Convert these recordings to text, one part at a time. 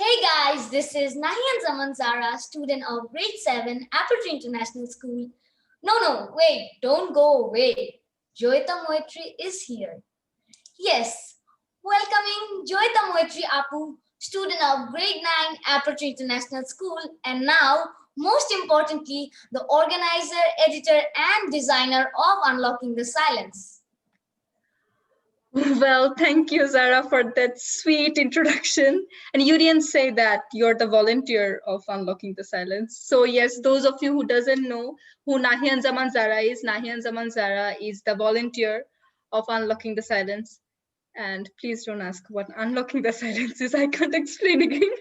Hey guys, this is Nahiyan Zaman Zaara, student of grade 7, Aperture International School. No, wait, don't go away. Joyeta Moietree is here. Yes, welcoming Joyeta Moietree Apu, student of grade 9, Aperture International School, and now, most importantly, the organizer, editor, and designer of Unlocking the Silence. Well, thank you, Zara, for that sweet introduction. And you didn't say that you're the volunteer of Unlocking the Silence. So yes, those of you who doesn't know who Nahiyan Zaman Zara is, Nahiyan Zaman Zara is the volunteer of Unlocking the Silence. And please don't ask what Unlocking the Silence is. I can't explain again.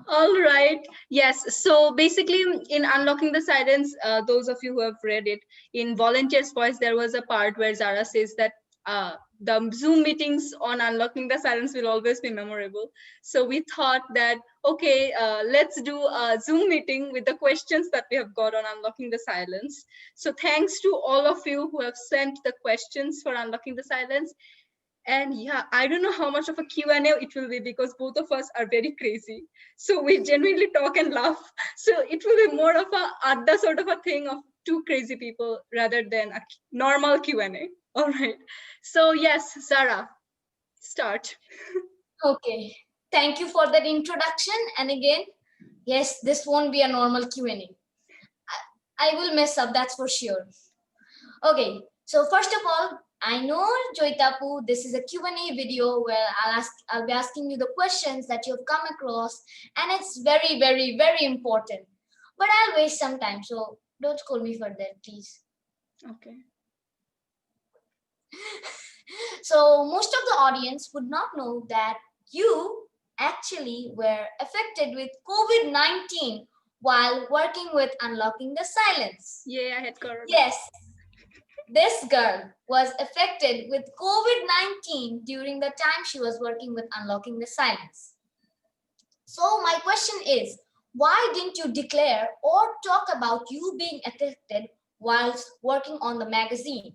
All right. Yes. So basically, in Unlocking the Silence, those of you who have read it, in Volunteer's Voice, there was a part where Zara says that the Zoom meetings on Unlocking the Silence will always be memorable. So we thought that, okay, let's do a Zoom meeting with the questions that we have got on Unlocking the Silence. So thanks to all of you who have sent the questions for Unlocking the Silence. And yeah, I don't know how much of a Q&A it will be because both of us are very crazy. So we genuinely talk and laugh. So it will be more of a adda sort of a thing of two crazy people rather than a normal Q&A. All right. So yes, Zara, start. Okay, thank you for that introduction. And again, yes, this won't be a normal Q&A. I will mess up, that's for sure. Okay, so first of all, I know, Joytapu, this is a Q&A video where I'll be asking you the questions that you've come across, and it's very, very, very important. But I'll waste some time, so don't scold me for that, please. Okay. So most of the audience would not know that you actually were affected with COVID-19 while working with Unlocking the Silence. Yeah, I had corona. Yes, this girl was affected with COVID-19 during the time she was working with Unlocking the Silence. So my question is, why didn't you declare or talk about you being affected whilst working on the magazine?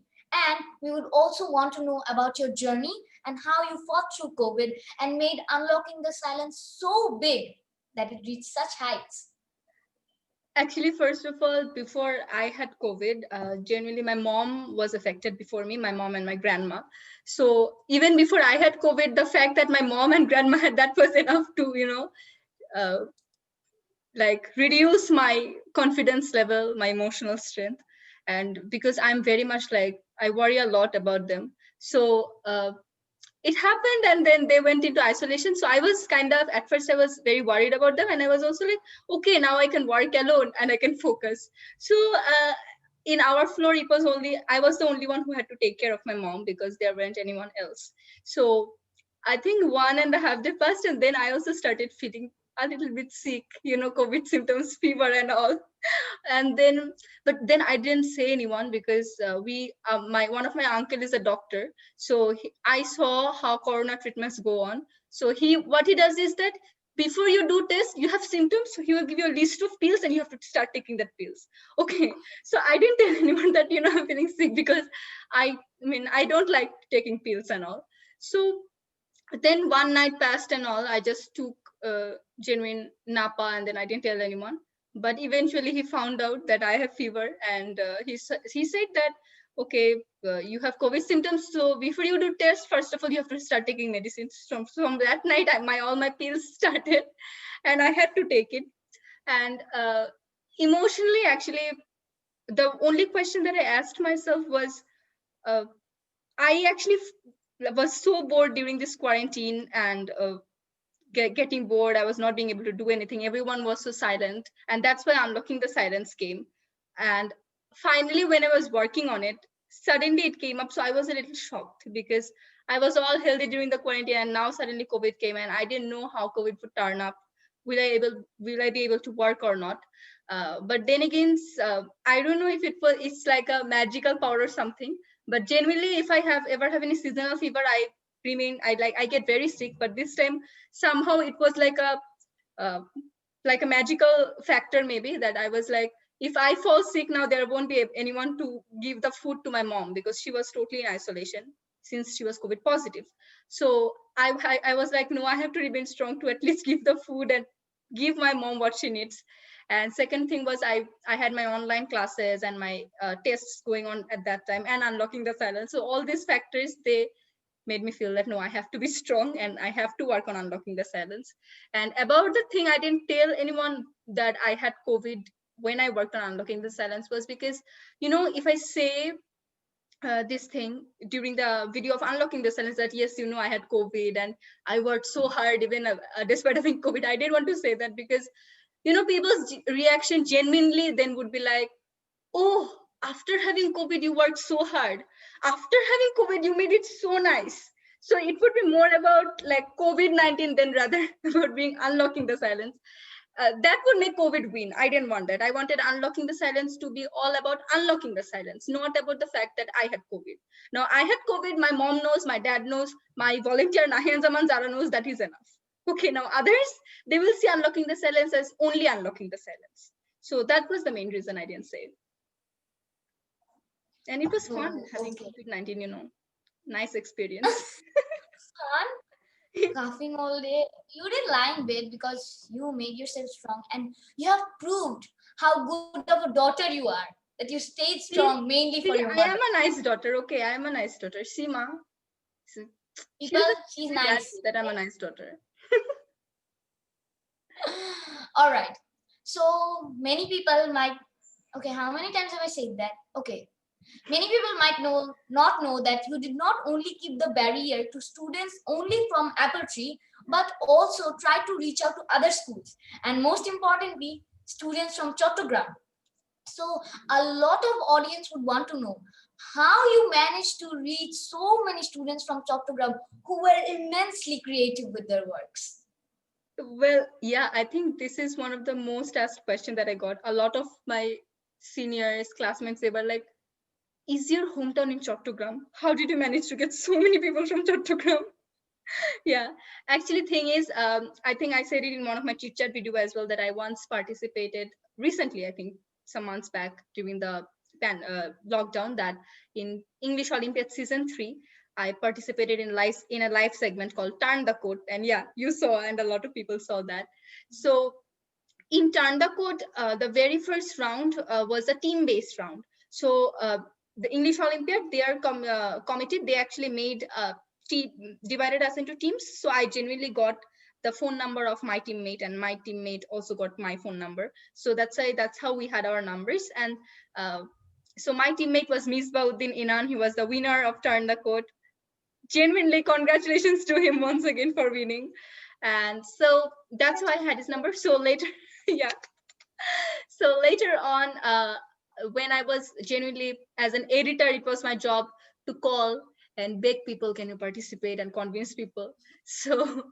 And we would also want to know about your journey and how you fought through COVID and made Unlocking the Silence so big that it reached such heights. Actually, first of all, before I had COVID, generally my mom was affected before me, my mom and my grandma. So even before I had COVID, the fact that my mom and grandma had that was enough to, like reduce my confidence level, my emotional strength. And because I'm very much like, I worry a lot about them. So it happened and then they went into isolation. So I was kind of, at first I was very worried about them. And I was also like, okay, now I can work alone and I can focus. So in our floor, I was the only one who had to take care of my mom because there weren't anyone else. So I think 1.5 days passed and then I also started feeling a little bit sick, COVID symptoms, fever and all. And then, but then I didn't say anyone because one of my uncle is a doctor. So I saw how corona treatments go on. So what he does is that before you do test, you have symptoms. So he will give you a list of pills and you have to start taking that pills. Okay. So I didn't tell anyone that, I'm feeling sick because I don't like taking pills and all. So then one night passed and all, I just took genuine napa and then I didn't tell anyone. But eventually he found out that I have fever and he said that, okay, you have COVID symptoms. So before you do test, first of all, you have to start taking medicines. From that night, all my pills started and I had to take it. And emotionally, actually, the only question that I asked myself was, I actually was so bored during this quarantine and getting bored. I was not being able to do anything. Everyone was so silent. And that's why Unlocking the Silence came. And finally, when I was working on it, suddenly it came up. So I was a little shocked because I was all healthy during the quarantine and now suddenly COVID came and I didn't know how COVID would turn up. Will I be able to work or not? But then again, I don't know if it's like a magical power or something. But genuinely, if I ever have any seasonal fever, I get very sick. But this time, somehow it was like a magical factor, maybe, that I was like, if I fall sick now, there won't be anyone to give the food to my mom because she was totally in isolation. since she was COVID positive. So I was like, no, I have to remain strong to at least give the food and give my mom what she needs. And second thing was I had my online classes and my tests going on at that time, and unlocking the silence. So all these factors, they made me feel that no, I have to be strong and I have to work on unlocking the silence. And about the thing I didn't tell anyone that I had COVID when I worked on unlocking the silence was because, if I say this thing during the video of unlocking the silence that yes, I had COVID and I worked so hard even despite having COVID, I didn't want to say that because people's reaction genuinely then would be like, oh, after having COVID you worked so hard, after having COVID you made it so nice. So it would be more about like COVID-19 than rather about being unlocking the silence. That would make COVID win. I didn't want that. I wanted unlocking the silence to be all about unlocking the silence, not about the fact that I had COVID. Now, I had COVID, my mom knows, my dad knows, my volunteer Nahiyan, Zaman, Zaara knows, that is enough. Okay, now others, they will see unlocking the silence as only unlocking the silence. So that was the main reason I didn't say it. And it was fun Oh, having okay. COVID-19, nice experience. Fun, coughing all day. You didn't lie in bed because you made yourself strong, and you have proved how good of a daughter you are. That you stayed strong See, mainly for your see, mother. I am a nice daughter. Okay, I am a nice daughter. Seema, People, she'll just she's say that, nice. that I'm a nice daughter. All right. So many people might. Okay, how many times have I said that? Okay. Many people might not know that you did not only keep the barrier to students only from Apple Tree, but also try to reach out to other schools, and most importantly, students from Chattogram. So a lot of audience would want to know how you managed to reach so many students from Chattogram who were immensely creative with their works. Well, yeah, I think this is one of the most asked question that I got. A lot of my seniors, classmates, they were like, is your hometown in Chattogram? How did you manage to get so many people from Chattogram? Yeah, actually thing is, I think I said it in one of my chit chat video as well that I once participated recently, I think some months back during the lockdown, that in English Olympiad season 3 I participated in a live segment called Turn the Code, and yeah, you saw, and a lot of people saw that. So in Turn the Code, the very first round was a team based round. So the English Olympiad, they are committed, they actually made divided us into teams. So I genuinely got the phone number of my teammate, and my teammate also got my phone number. So that's how we had our numbers. And so my teammate was Misbauddin Inan. He was the winner of Turn the Code. Genuinely, congratulations to him once again for winning. And so that's why I had his number. So later, yeah. So later on, when I was genuinely as an editor, it was my job to call and beg people, can you participate, and convince people. So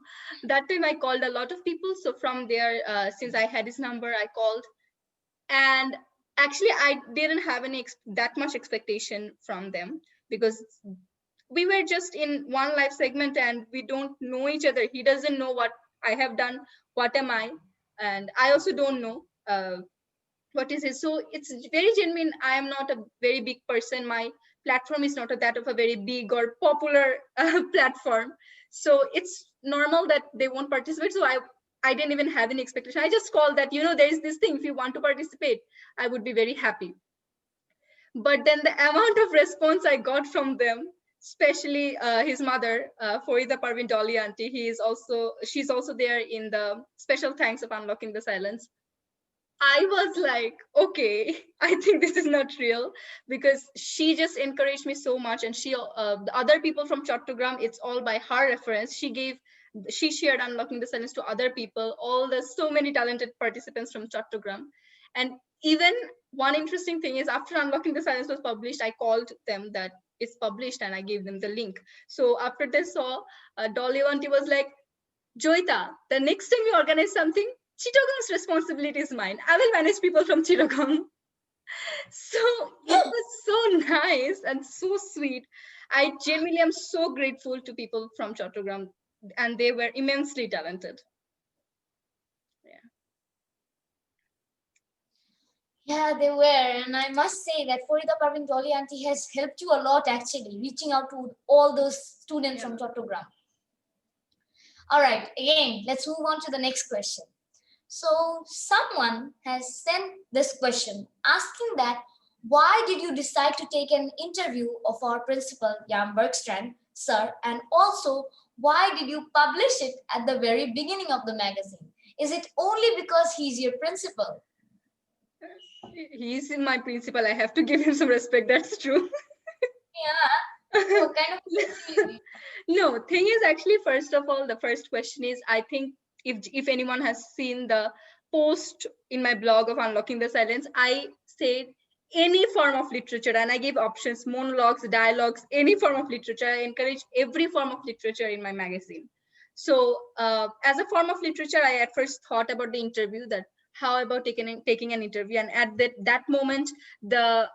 that time I called a lot of people. So from there, since I had his number, I called. And actually I didn't have that much expectation from them, because we were just in one live segment and we don't know each other. He doesn't know what I have done, what am I, and I also don't know what is it. So it's very genuine. I am not a very big person, my platform is not that of a very big or popular platform, so it's normal that they won't participate. So I didn't even have any expectation. I just called that, there is this thing, if you want to participate, I would be very happy. But then the amount of response I got from them, especially his mother, Farida Parvin Dolly auntie, she's also there in the special thanks of unlocking the silence. I was like, okay, I think this is not real, because she just encouraged me so much. And the other people from Chattogram, it's all by her reference. She shared unlocking the silence to other people, so many talented participants from Chattogram. And even one interesting thing is, after unlocking the silence was published, I called them that it's published, and I gave them the link. So after they saw, Dolly auntie was like, Joyeta, the next time you organize something, Chittagong's responsibility is mine. I will manage people from Chittagong. So it was so nice and so sweet. I genuinely am so grateful to people from Chattogram, and they were immensely talented. Yeah. Yeah, they were. And I must say that Farida Parvin Dolly auntie has helped you a lot actually, reaching out to all those students Yeah. from Chattogram. All right, again, let's move on to the next question. So, someone has sent this question asking that why did you decide to take an interview of our principal, Jan Bergstrand, sir, and also why did you publish it at the very beginning of the magazine? Is it only because he's your principal? He's my principal. I have to give him some respect. That's true. Yeah, what kind of question? No, thing is actually, first of all, the first question is, I think if anyone has seen the post in my blog of Unlocking the Silence, I said any form of literature, and I gave options: monologues, dialogues, any form of literature. I encourage every form of literature in my magazine. So as a form of literature, I at first thought about the interview, that how about taking an interview, and at that moment, the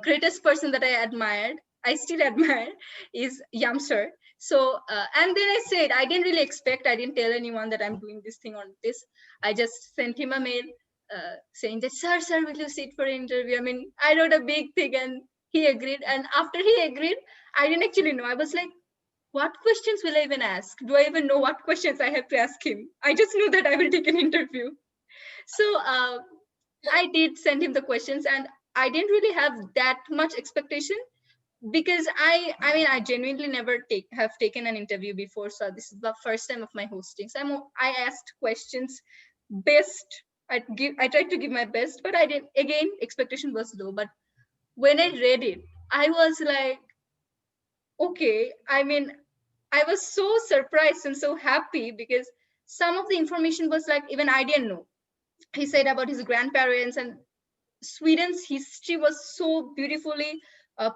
greatest person that I still admire, is Yamsir. So and then I said, I didn't really expect, I didn't tell anyone that I'm doing this thing on this. I just sent him a mail saying that, sir, will you sit for an interview? I mean, I wrote a big thing, and he agreed. And after he agreed, I didn't actually know. I was like, what questions will I even ask? Do I even know what questions I have to ask him? I just knew that I will take an interview. So I did send him the questions, and I didn't really have that much expectation, because I mean, I genuinely never have taken an interview before, so this is the first time of my hosting. So I asked questions best. I tried to give my best, but I did, again, expectation was low. But when I read it, I was like, okay. I mean, I was so surprised and so happy, because some of the information was like, even I didn't know. He said about his grandparents, and Sweden's history was so beautifully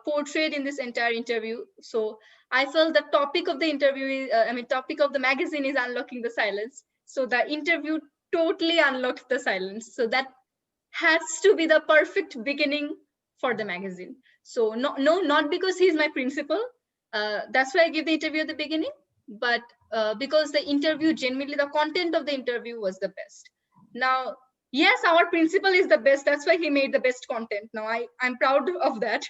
portrayed in this entire interview. So I felt the topic of the interview is, topic of the magazine is unlocking the silence. So the interview totally unlocked the silence. So that has to be the perfect beginning for the magazine. So no, not because he's my principal. That's why I give the interview at the beginning, but because the interview, genuinely, the content of the interview was the best. Now, yes, our principal is the best. That's why he made the best content. Now, I'm proud of that.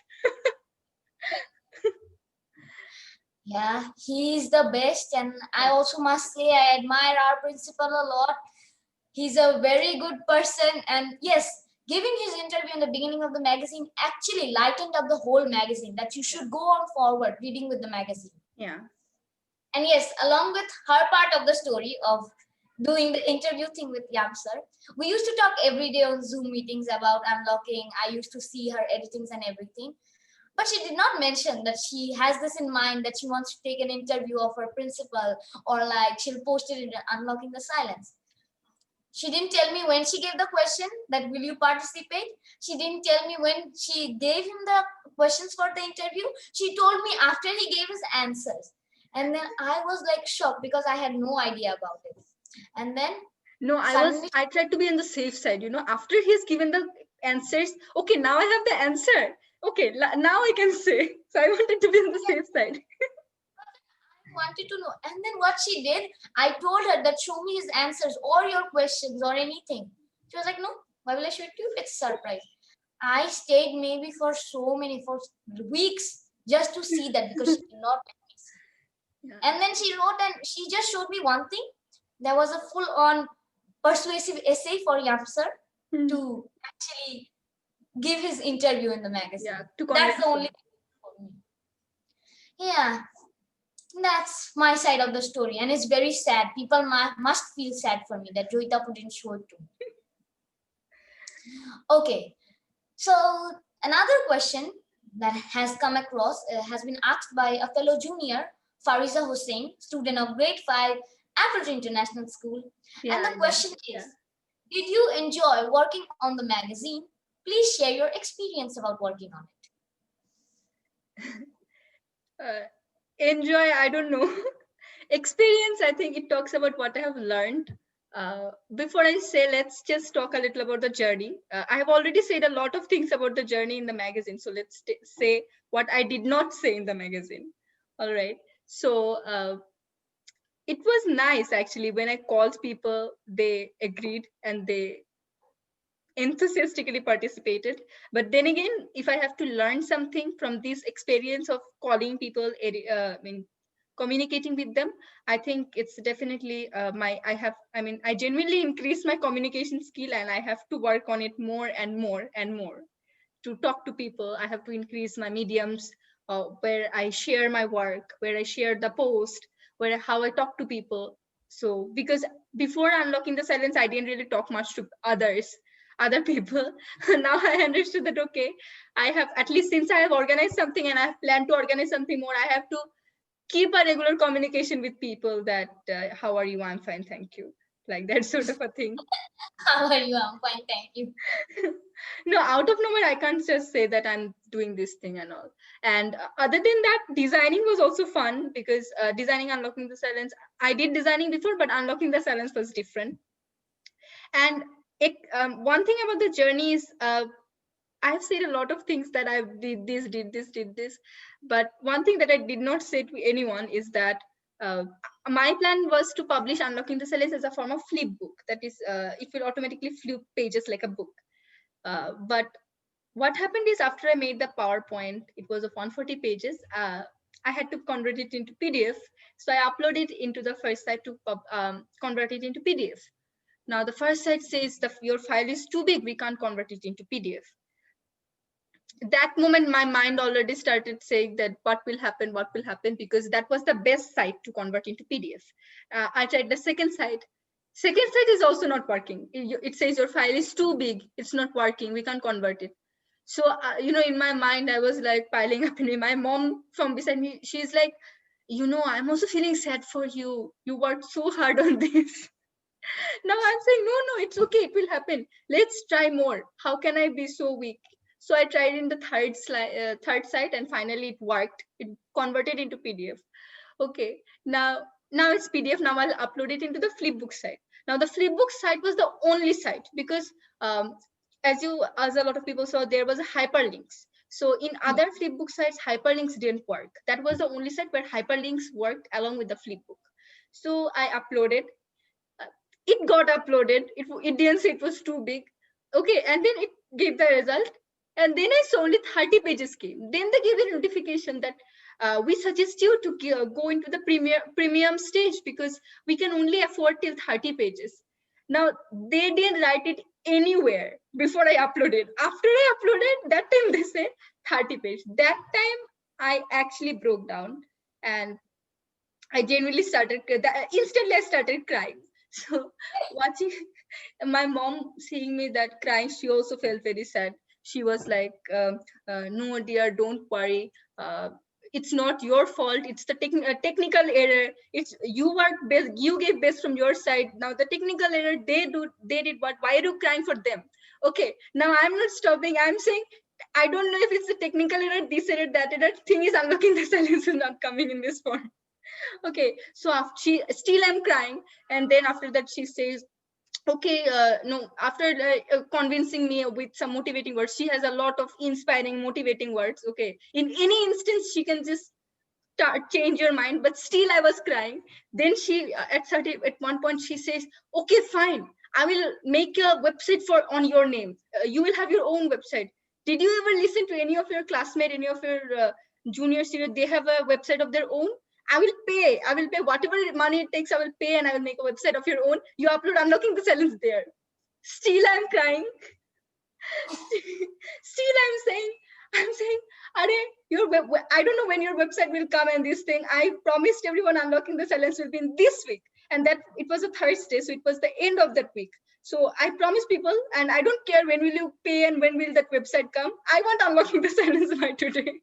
Yeah, he's the best, and I also must say I admire our principal a lot. He's a very good person, and yes, giving his interview in the beginning of the magazine actually lightened up the whole magazine, that you should go on forward reading with the magazine. Yeah. And yes, along with her part of the story of doing the interview thing with Yam sir, we used to talk every day on Zoom meetings about unlocking. I used to see her editings and everything. But she did not mention that she has this in mind, that she wants to take an interview of her principal, or like she'll post it in Unlocking the Silence. She didn't tell me when she gave the question that will you participate. She didn't tell me when she gave him the questions for the interview. She told me after he gave his answers. And then I was like shocked because I had no idea about it. And then No, suddenly, I tried to be on the safe side, after he's given the answers. Okay, now I have the answer. Okay, now I can say. So I wanted to be on the safe side. wanted to know. And then what she did, I told her that show me his answers or your questions or anything. She was like, no, why will I show it to you? It's a surprise. I stayed maybe for weeks just to see that because she did not let me see. Yeah. And then she wrote and she just showed me one thing. There was a full on persuasive essay for Yamsar to actually give his interview in the magazine. Yeah, to That's the convince only him. thing for me. Yeah, that's my side of the story, and it's very sad. People must feel sad for me that Joyita didn't show it to me. Okay, so another question that has come across has been asked by a fellow junior, Fariza Hussain, student of grade 5, Average International School. Yeah, And the I know. question Yeah. is, did you enjoy working on the magazine? Please share your experience about working on Enjoy, I don't know. Experience, I think it talks about what I have learned. Before I say, let's just talk a little about the journey. I have already said a lot of things about the journey in the magazine. So let's say what I did not say in the magazine. All right. So it was nice, actually. When I called people, they agreed, and they enthusiastically participated. But then again, if I have to learn something from this experience of calling people, I mean, communicating with them, I think it's definitely I genuinely increased my communication skill, and I have to work on it more and more and more to talk to people. I have to increase my mediums, where I share my work, where I share the post, where how I talk to people. So because before unlocking the silence, I didn't really talk much to other people. Now I understood that, okay, I have, at least since I have organized something and I have planned to organize something more, I have to keep a regular communication with people, that how are you, I'm fine, thank you, like that sort of a thing. How are you? I'm fine, thank you. No, out of nowhere I can't just say that I'm doing this thing and all. And other than that, designing was also fun, because designing unlocking the silence, I did designing before, but unlocking the silence was different. And one thing about the journey is, I've said a lot of things, that I did this, but one thing that I did not say to anyone is that uh, my plan was to publish Unlocking the Silence as a form of flip book. That is, it will automatically flip pages like a book. But what happened is, after I made the PowerPoint, it was of 140 pages. I had to convert it into PDF. So I uploaded it into the first site to convert it into PDF. Now the first site says that your file is too big, we can't convert it into PDF. That moment my mind already started saying that what will happen, because that was the best site to convert into PDF. I tried the second site is also not working. It says your file is too big, it's not working, we can't convert it. So in my mind I was like piling up in me. My mom from beside me, she's like, I'm also feeling sad for you, you worked so hard on this. Now I'm saying, no, it's okay, it will happen, let's try more, how can I be so weak? So I tried in the third site, and finally it worked, it converted into PDF. Okay, now it's PDF. Now I'll upload it into the flipbook site. Now the flipbook site was the only site, because um, as a lot of people saw, there was a hyperlinks. So in other flipbook sites, hyperlinks didn't work. That was the only site where hyperlinks worked along with the flipbook. So I uploaded. uh, it got uploaded. It didn't say it was too big. Okay, and then it gave the result. And then I saw only 30 pages came. Then they gave the notification that we suggest you to go into the premium stage, because we can only afford till 30 pages. Now they didn't write it anywhere before I uploaded. After I uploaded, that time they said 30 pages. That time I actually broke down, and I genuinely instantly I started crying. So watching my mom seeing me that crying, she also felt very sad. She was like, "No, dear, don't worry. It's not your fault. It's the technical error. It's you worked best. You gave best from your side. Now the technical error, they did what? Why are you crying for them?" Okay, now I'm not stopping. I'm saying, I don't know if it's the technical error, this error, that error. Thing is, unlocking the silence is not coming in this form. Okay, so after she still I'm crying, and then after that she says, okay, no, after convincing me with some motivating words, she has a lot of inspiring motivating words. Okay, in any instance she can just change your mind, but still I was crying. Then she at one point she says, okay, fine, I will make a website for on your name. You will have your own website. Did you ever listen to any of your classmates, any of your junior senior, they have a website of their own? I will pay whatever money it takes, I will pay, and I will make a website of your own. You upload Unlocking the Silence there. Still I'm crying. Still I'm saying, Are I don't know when your website will come, and this thing, I promised everyone Unlocking the Silence will be in this week. And that it was a Thursday, so it was the end of that week. So I promised people, and I don't care when will you pay and when will that website come. I want Unlocking the Silence by today.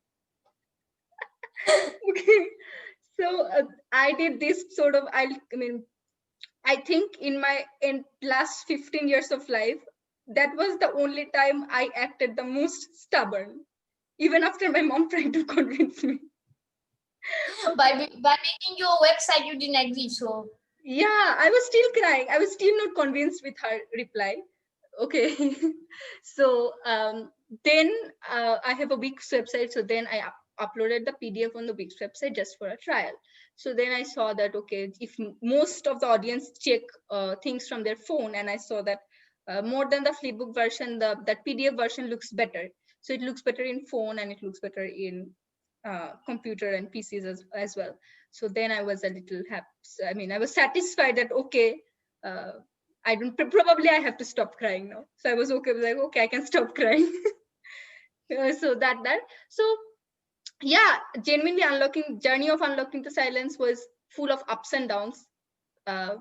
Okay. So I did this sort of, I think in last 15 years of life, that was the only time I acted the most stubborn, even after my mom tried to convince me. By Okay. by making your website, you didn't agree. So Yeah, I was still crying. I was still not convinced with her reply. Okay. So then I have a Wix website. So then I uploaded the PDF on the Wix website just for a trial. So then I saw that, okay, if most of the audience check things from their phone, and I saw that more than the flipbook version, that PDF version looks better. So it looks better in phone and it looks better in computer and PCs as well. So then I was a little happy. I mean, I was satisfied that, okay, uh, I don't, probably I have to stop crying now. So I was okay, like, okay, I can stop crying. So so yeah, genuinely unlocking journey of unlocking the silence was full of ups and downs. Uh,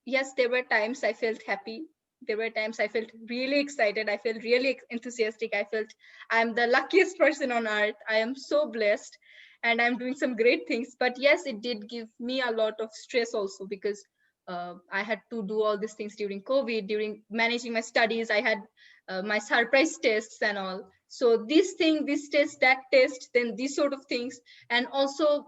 yes, there were times I felt happy. There were times I felt really excited. I felt really enthusiastic. I felt I'm the luckiest person on earth. I am so blessed and I'm doing some great things. But yes, it did give me a lot of stress also, because I had to do all these things during COVID, during managing my studies. I had my surprise tests and all. So this thing, this test, that test, then these sort of things. And also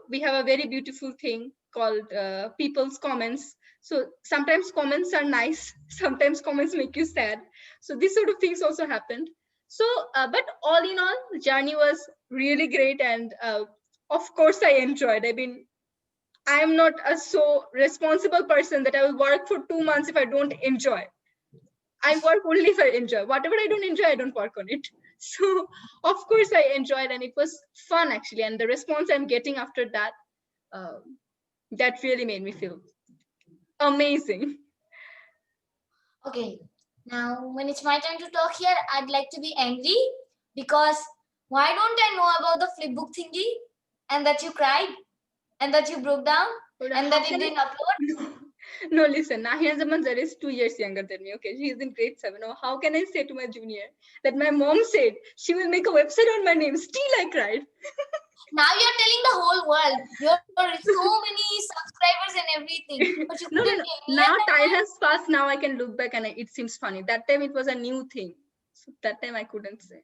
we have a very beautiful thing called people's comments. So sometimes comments are nice, sometimes comments make you sad. So these sort of things also happened. So but all in all, the journey was really great, and of course I enjoyed. I mean, I am not a so responsible person that I will work for 2 months if I don't enjoy. I work only if I enjoy. Whatever I don't enjoy, I don't work on it. So of course I enjoyed, and it was fun actually. And the response I'm getting after that, uh, that really made me feel amazing. Okay, now when it's my turn to talk here, I'd like to be angry because why don't I know about the flipbook thingy and that you cried and that you broke down and that it didn't upload? No, listen, Nahiyan Zaman Zaara is 2 years younger than me. Okay, she is in grade 7. Oh, how can I say to my junior that my mom said she will make a website on my name? Still, I cried. Now you're telling the whole world. You're so many subscribers and everything, but you No, no, couldn't no. tell me Now at that time time. has passed. Now I can look back and it seems funny. That time it was a new thing. So that time I couldn't say.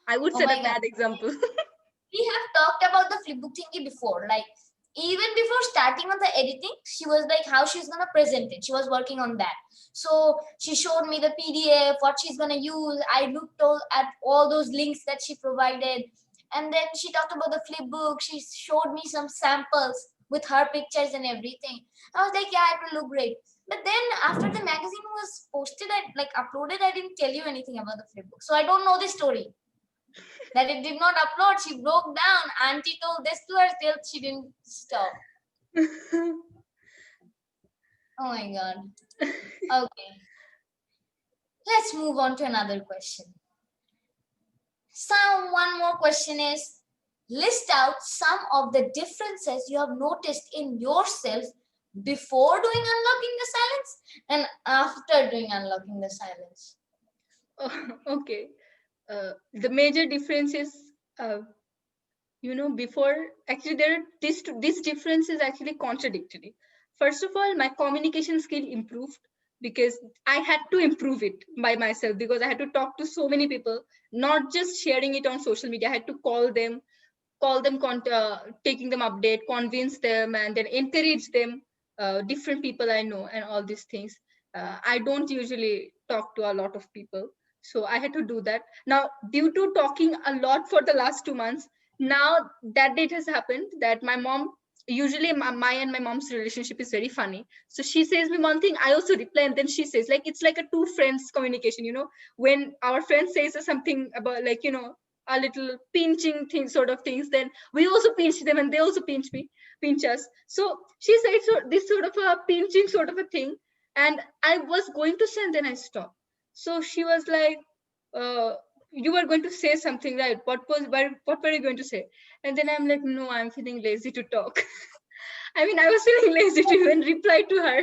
I would Oh set my a god. bad example. We have talked about the flipbook thingy before. Like even before starting on the editing, she was like how she's gonna present it. She was working on that. So she showed me the PDF, what she's gonna use. I looked at all those links that she provided, and then she talked about the flipbook. She showed me some samples with her pictures and everything. I was like, yeah, it will look great. But then after the magazine was posted, I like uploaded, I didn't tell you anything about the flipbook. So I don't know the story that it did not upload. She broke down. Auntie told this to her, still she didn't stop. Oh my god. Okay. Let's move on to another question. So one more question is, list out some of the differences you have noticed in yourself before doing unlocking the silence and after doing unlocking the silence. Oh, okay. The major difference is, uh, before, actually there are this difference is actually contradictory. First of all, my communication skill improved because I had to improve it by myself, because I had to talk to so many people, not just sharing it on social media. I had to call them, taking them update, convince them, and then encourage them, different people I know, and all these things. I don't usually talk to a lot of people, so I had to do that. Now, due to talking a lot for the last 2 months, now that date has happened that my mom, usually my and my mom's relationship is very funny. So she says me one thing, I also reply, and then she says, like, it's like a two friends communication. When our friend says something about, like, a little pinching thing sort of things, then we also pinch them and they also pinch us. So she said, so this sort of a pinching sort of a thing, and I was going to say, and then I stopped. So she was like, uh, you were going to say something, right? What were you going to say? And then I'm like, no, I'm feeling lazy to talk. I mean, I was feeling lazy to even reply to her.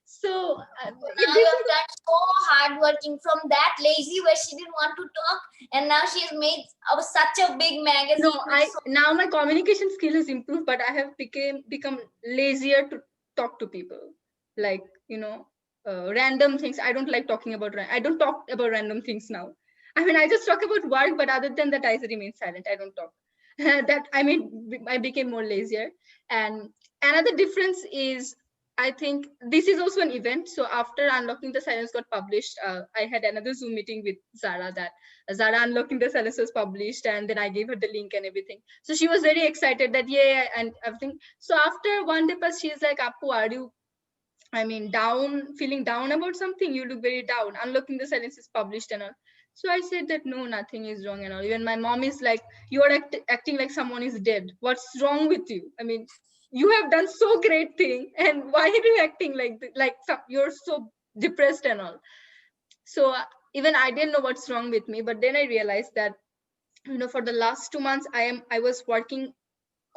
So So now you have done so hard working from that lazy where she didn't want to talk, and now she has made such a big no, magazine with I so. now my communication skill has improved, but I have become lazier to talk to people, like, random things. I don't like talking about I don't talk about random things now. I mean, I just talk about work, but other than that, I remain silent. I don't talk. That, I mean, I became more lazier. And another difference is, I think this is also an event. So after Unlocking the Silence got published, I had another Zoom meeting with Zaara, that Zaara Unlocking the Silence was published, and then I gave her the link and everything. So she was very excited that, yeah, and everything. So after one day, she's like, Appu, I mean, down, feeling down about something, you look very down. Unlocking the Silence is published and all. So I said that no, nothing is wrong and all. Even my mom is like, you are acting like someone is dead. What's wrong with you? I mean, you have done so great thing, and why are you acting like you're so depressed and all? So even I didn't know what's wrong with me, but then I realized that, for the last 2 months, I was working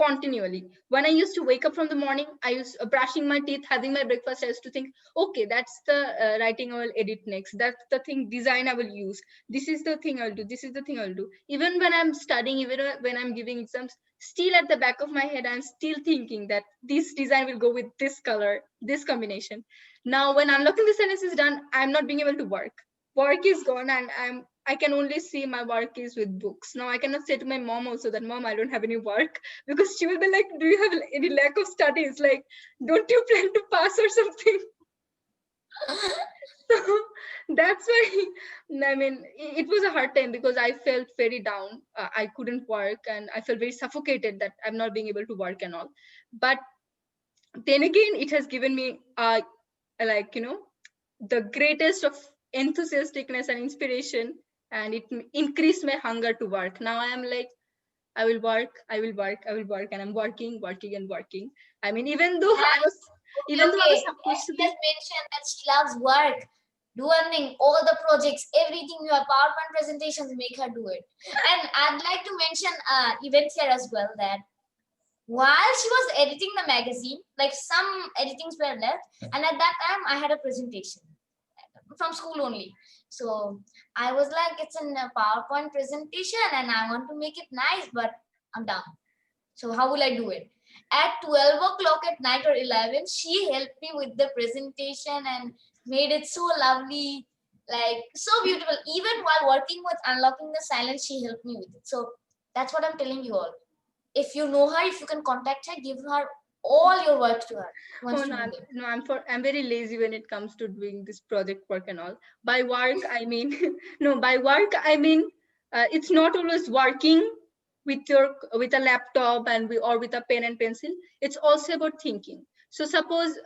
continually. When I used to wake up from the morning, I used brushing my teeth, having my breakfast, I used to think, okay, that's the writing I will edit next, that's the thing design I will use, this is the thing I'll do, this is the thing I'll do. Even when I'm studying, even when I'm giving exams, still at the back of my head I'm still thinking that this design will go with this color, this combination. Now when Unlocking the Silence is done, I'm not being able to work is gone, and I can only see my work is with books. Now I cannot say to my mom also that, mom, I don't have any work, because she will be like, do you have any lack of studies, like, don't you plan to pass or something? So that's why, I mean, it was a hard time because I felt very down. I couldn't work, and I felt very suffocated that I'm not being able to work and all. But then again, it has given me like, the greatest of enthusiasticness and inspiration, and it increased my hunger to work. Now I am like, I will work, I will work, I will work, and I'm working, working, and working. I mean, Okay, even though I okay. was As supposed to she be, has mentioned that she loves work, do one thing, all the projects, everything, your PowerPoint presentations, make her do it. And I'd like to mention event here as well that while she was editing the magazine, like some editings were left, and at that time I had a presentation from school only. So I was like, it's a PowerPoint presentation and I want to make it nice, but I'm down. So how will I do it? At 12 o'clock at night or 11, she helped me with the presentation and made it so lovely, like so beautiful. Even while working with Unlocking the Silence, she helped me with it. So that's what I'm telling you all. If you know her, if you can contact her, give her all your work to her. She oh wants to no, do them. no, I'm very lazy when it comes to doing this project work and all. By work, I mean, no, by work, I mean, it's not always working with a laptop or with a pen and pencil. It's also about thinking. So suppose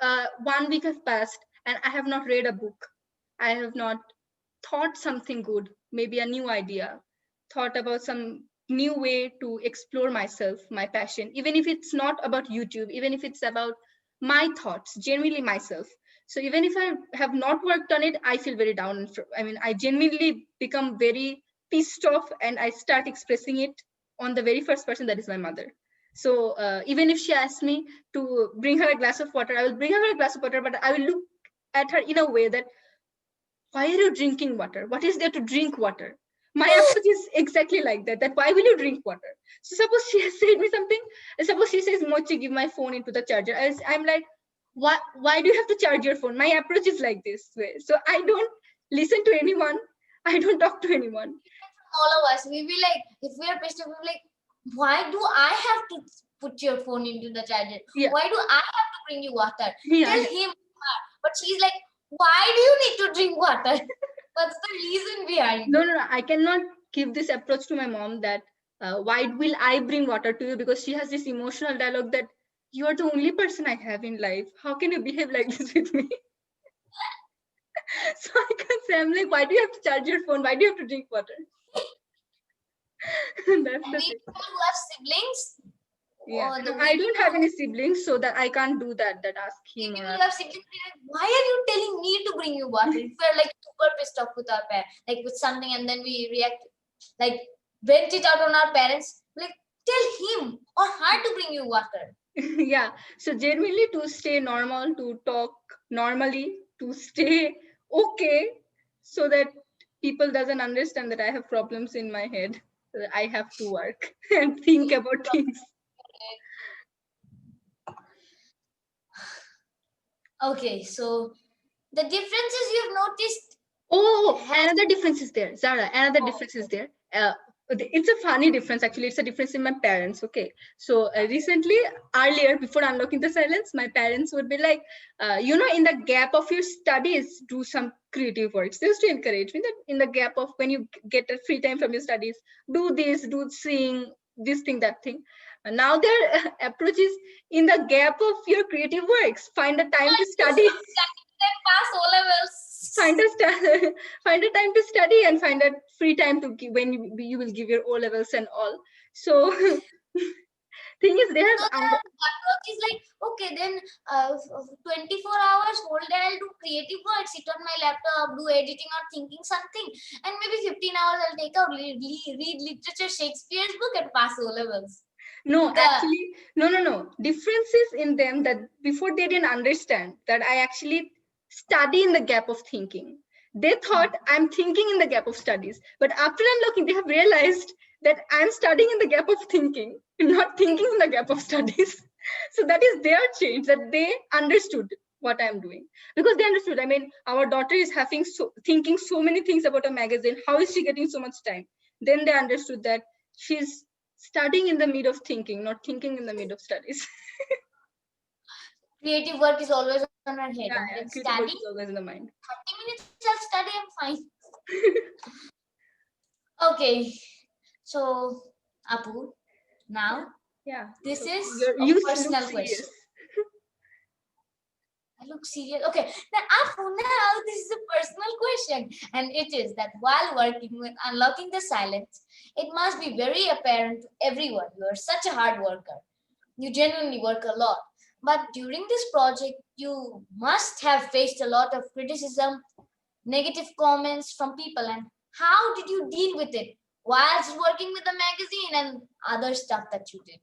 1 week has passed and I have not read a book. I have not thought something good, maybe a new idea, thought about some new way to explore myself, my passion, even if it's not about YouTube, even if it's about my thoughts, genuinely myself. So even if I have not worked on it, I feel very down. I mean, I genuinely become very pissed off and I start expressing it on the very first person, that is my mother. So even if she asks me to bring her a glass of water, I will bring her a glass of water, but I will look at her in a way that, why are you drinking water? What is there to drink water? My approach is exactly like that. That why will you drink water? So suppose she has said me something, and suppose she says, Mochi, give my phone into the charger. I'm like, why do you have to charge your phone? My approach is like this way. So I don't listen to anyone. I don't talk to anyone. All of us, we be like, if we are pissed off, we be like, why do I have to put your phone into the charger? Yeah, Why do I have to bring you water? yeah, Tell yeah. him. But she's like, why do you need to drink water? What's the reason behind No, it? no, no. I cannot give this approach to my mom that why will I bring water to you? Because she has this emotional dialogue that you are the only person I have in life. How can you behave like this with me? So I can say, I'm like, why do you have to charge your phone? Why do you have to drink water? That's And the the thing. people who have siblings, Yeah. or No, the I people don't have any siblings, so that I can't do that. That ask him or who ask. have siblings, be like, why are you telling me to bring you water? If we're like super pissed off with our parents, like with something, and then we react, like vent it out on our parents, like tell him or her to bring you water. Yeah. So genuinely to stay normal, to talk normally, to stay okay, so that people doesn't understand that I have problems in my head. That I have to work and think about things. Okay, so the differences you've noticed Oh, has another difference is there, Zara. Another oh, difference is there. It's a funny difference, actually. It's a difference in my parents. Okay, so recently, earlier, before Unlocking the Silence, my parents would be like, in the gap of your studies, do some creative works. They used to encourage me that in the gap of when you get a free time from your studies, do this, do sing, this thing, that thing. And now their approach is in the gap of your creative works. Find a time to study. Then pass O levels. Find a find a time to study and find a free time to give when you will give your O levels and all. So thing is, they So have the approach is like, okay, then 24 hours whole day I'll do creative work, sit on my laptop, do editing or thinking something, and maybe 15 hours I'll take out, read literature, Shakespeare's book, and pass O levels. no, The actually, no. Differences in them that before they didn't understand that I actually study in the gap of thinking. They thought I'm thinking in the gap of studies, but after unlocking, they have realized that I'm studying in the gap of thinking, not thinking in the gap of studies. So that is their change, that they understood what I'm doing, because they understood. I mean, our daughter is having thinking so many things about a magazine. How is she getting so much time? Then they understood that she's studying in the mid of thinking, not thinking in the mid of studies. creative work is always on our head, and then Yeah, creative study work is always in the mind. 30 minutes I'll study, I'm fine. Okay, so Apu, now Yeah. this So is a you look personal serious. question. I look serious. Okay, then Apu, now this is a personal question, and it is that while working with unlocking the silence, it must be very apparent to everyone you are such a hard worker. You genuinely work a lot, but during this project, you must have faced a lot of criticism, negative comments from people, and how did you deal with it whilst working with the magazine and other stuff that you did?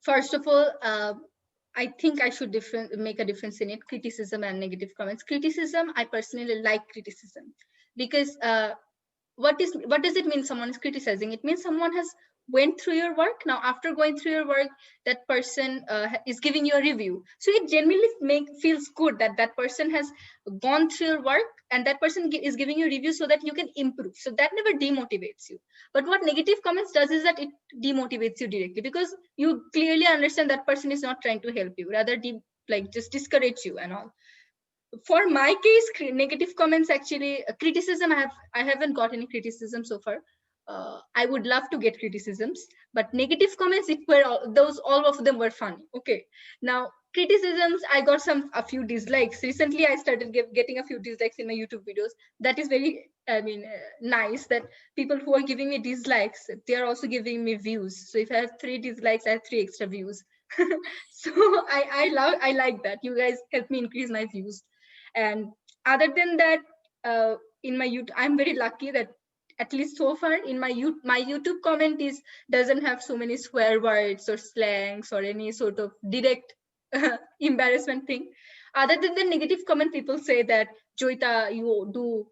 First of all, I think I should make a difference in it. Criticism and negative comments. Criticism, I personally like criticism, because what does it mean someone is criticizing? It means someone has went through your work. Now after going through your work, that person is giving you a review, so it genuinely feels good that that person has gone through your work and that person is giving you a review so that you can improve. So that never demotivates you. But what negative comments does is that it demotivates you directly, because you clearly understand that person is not trying to help you, rather like just discourage you and all. For my case, negative comments, actually criticism, I haven't got any criticism so far. I would love to get criticisms, but negative comments, it were all of them were funny. Okay, now criticisms, I got a few dislikes recently. I started getting a few dislikes in my YouTube videos. That is very, I mean, nice that people who are giving me dislikes, they are also giving me views. So if I have 3 dislikes, I have 3 extra views. So I like that you guys help me increase my views. And other than that, in my YouTube, I'm very lucky that at least so far in my YouTube comment doesn't have so many swear words or slangs or any sort of direct embarrassment thing. Other than the negative comment, people say that, Joyeta, you do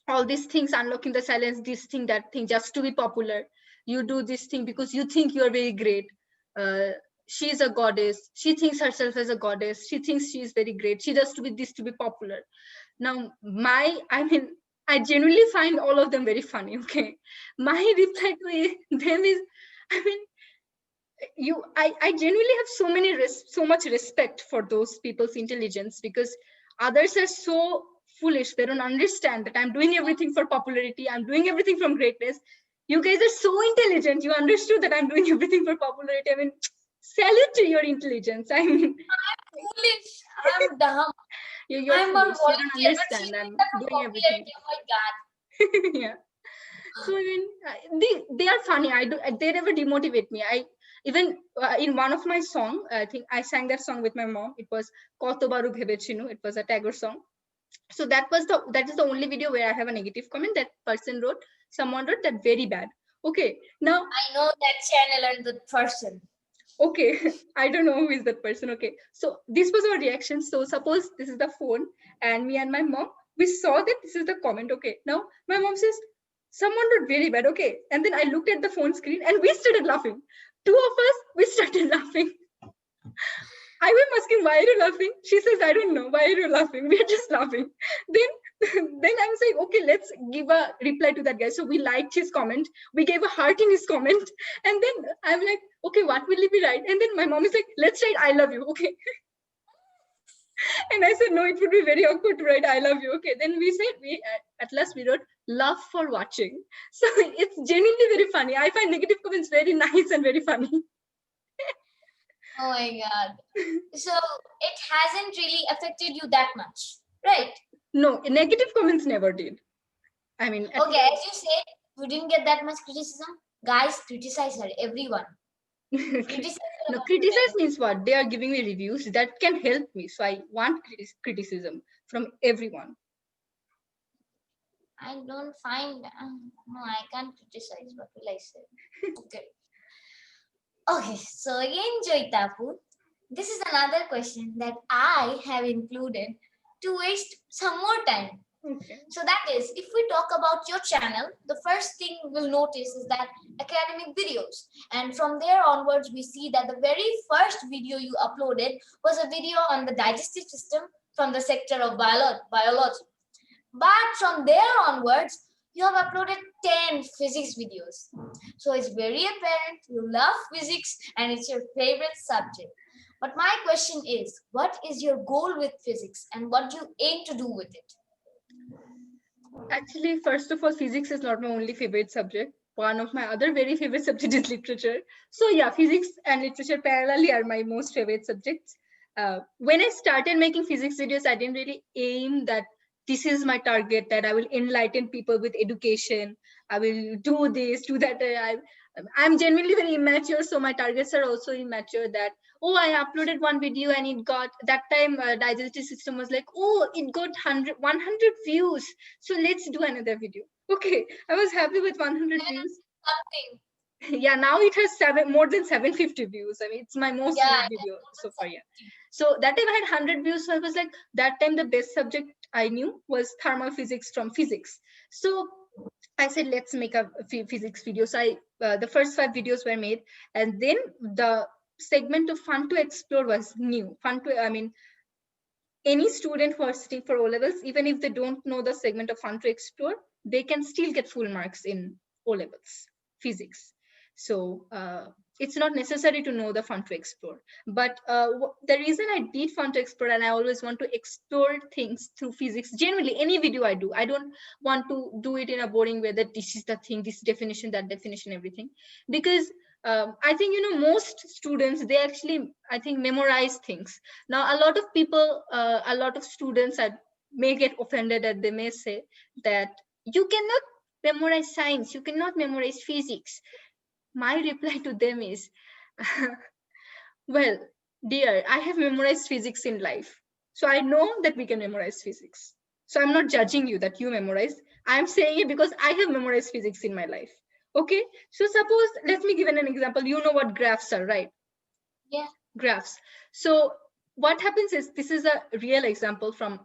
all these things, unlocking the silence, this thing, that thing, just to be popular. You do this thing because you think you are very great. uh, she's a goddess, she thinks herself as a goddess, she thinks she is very great, she does to be this to be popular. Now I mean, I genuinely find all of them very funny. Okay, my reply to them is, I mean, I genuinely have so much respect for those people's intelligence, because others are so foolish. They don't understand that I'm doing everything for popularity, I'm doing everything from greatness. You guys are so intelligent, you understood that I'm doing everything for popularity. I mean, salute to your intelligence. I mean, I'm foolish. I'm dumb. you're I'm on foolish, you don't volunteer, but she's understand doing I'm that for doing everything. popularity. Oh my god. Yeah. So I mean, they are funny. They never demotivate me. I even in one of my song, I think I sang that song with my mom. It was Koto Baru Bhebechinu. It was a Tagore song. So that is the only video where I have a negative comment. That person wrote, someone wrote that very bad. Okay, now I know that channel and the person. okay, I don't know who is that person. Okay, so this was our reaction. So suppose this is the phone, and me and my mom, we saw that this is the comment. Okay, now my mom says, someone wrote very bad. Okay, and then I looked at the phone screen and we started laughing. Two of us, we started laughing. I was asking, why are you laughing? She says, I don't know. Why are you laughing? We're just laughing. Then, then I was like, okay, let's give a reply to that guy. So we liked his comment. We gave a heart in his comment. And then I'm like, okay, what will he be right? And then my mom is like, let's write, I love you. Okay. And I said, no, it would be very awkward to write I love you. Okay, then we said, we at last we wrote love for watching. So it's genuinely very funny. I find negative comments very nice and very funny. Oh my God. So it hasn't really affected you that much, right? No, negative comments never did. I mean, Okay, as you said, you didn't get that much criticism. Guys, criticize her, everyone. Criticize her no, about your criticize dialogue. means what? They are giving me reviews that can help me. So I want criticism from everyone. I don't find, no, I can't criticize. What will I say? Okay. Okay, so again, Joyitapu, this is another question that I have included to waste some more time. Okay. So that is, if we talk about your channel, the first thing we'll notice is that academic videos. And from there onwards, we see that the very first video you uploaded was a video on the digestive system from the sector of biology. But from there onwards, you have uploaded 10 physics videos. So it's very apparent you love physics and it's your favorite subject. But my question is, what is your goal with physics and what do you aim to do with it? Actually, first of all, physics is not my only favorite subject. One of my other very favorite subject is literature. So yeah, physics and literature parallelly are my most favorite subjects. When I started making physics videos, I didn't really aim that this is my target, that I will enlighten people with education. I will do this, do that. I'm genuinely very immature, so my targets are also immature. That, oh, I uploaded one video and it got, that time digestive system was like, oh, it got 100 views, so let's do another video. Okay, I was happy with 100 views. Something. Yeah, now it has more than 750 views. I mean, it's my most Yeah, viewed video so far. Yeah, so that time I had 100 views, so I was like, that time the best subject I knew was thermal physics from physics. So I said, let's make a physics video. So the first 5 videos were made, and then the segment of fun to explore was new. I mean, any student who are sitting for O levels, even if they don't know the segment of fun to explore, they can still get full marks in O levels physics. So it's not necessary to know the fun to explore. But the reason I did fun to explore, and I always want to explore things through physics, generally any video I do, I don't want to do it in a boring way that this is the thing, this definition, that definition, everything. Because I think, most students, they actually, I think, memorize things. Now, a lot of people, a lot of students may get offended, that they may say that you cannot memorize science, you cannot memorize physics. My reply to them is, well, dear, I have memorized physics in life. So I know that we can memorize physics. So I'm not judging you that you memorized. I'm saying it because I have memorized physics in my life. Okay, so suppose, let me give an example. You know what graphs are, right? yeah. Graphs. So what happens is, this is a real example from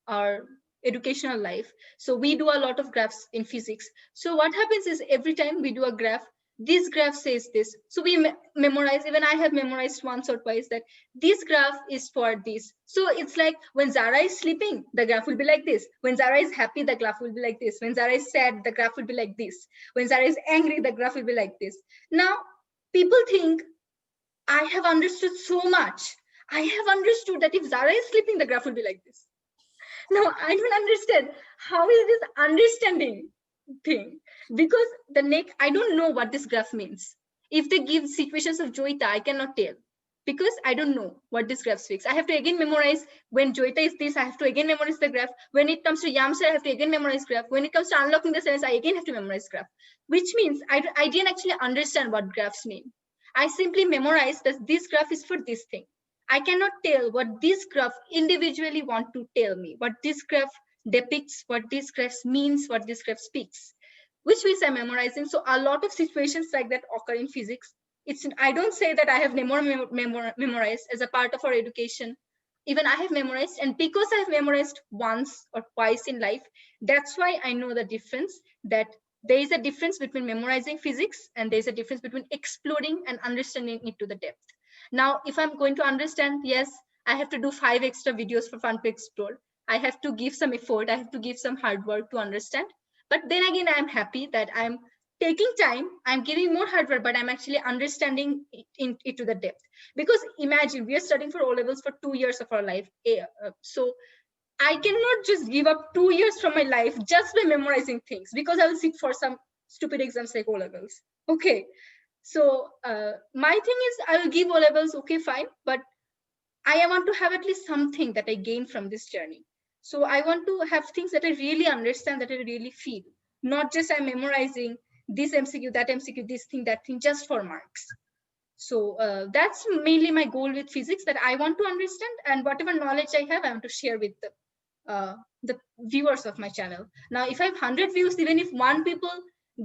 our educational life. So we do a lot of graphs in physics. So what happens is, every time we do a graph, this graph says this. So we memorize, even I have memorized once or twice, that this graph is for this. So it's like, when Zara is sleeping, the graph will be like this. When Zara is happy, the graph will be like this. When Zara is sad, the graph will be like this. When Zara is angry, the graph will be like this. Now, people think I have understood so much. I have understood that if Zara is sleeping, the graph will be like this. No, I don't understand. How is this understanding thing? Because I don't know what this graph means. If they give situations of Joyeta, I cannot tell. Because I don't know what this graph speaks. I have to again memorize, when Joyeta is this, I have to again memorize the graph. When it comes to Yamsa, I have to again memorize graph. When it comes to unlocking the sentence, I again have to memorize graph. Which means I didn't actually understand what graphs mean. I simply memorized that this graph is for this thing. I cannot tell what this graph individually want to tell me, what this graph depicts, what this graph means, what this graph speaks, which means I'm memorizing. So a lot of situations like that occur in physics. I don't say that I have memorized as a part of our education. Even I have memorized, and because I have memorized once or twice in life, that's why I know the difference, that there is a difference between memorizing physics and there's a difference between exploring and understanding it to the depth. Now, if I'm going to understand, yes, I have to do 5 extra videos for fun to explore. I have to give some effort. I have to give some hard work to understand. But then again, I'm happy that I'm taking time, I'm giving more hard work, but I'm actually understanding it to the depth. Because imagine we are studying for O levels for 2 years of our life. So I cannot just give up 2 years from my life just by memorizing things, because I will sit for some stupid exams like O levels. Okay. So my thing is, I will give O levels, okay, fine, but I want to have at least something that I gain from this journey. So I want to have things that I really understand, that I really feel, not just I'm memorizing this MCQ, that MCQ, this thing, that thing, just for marks. So that's mainly my goal with physics, that I want to understand, and whatever knowledge I have, I want to share with the viewers of my channel. Now, if I have 100 views, even if one people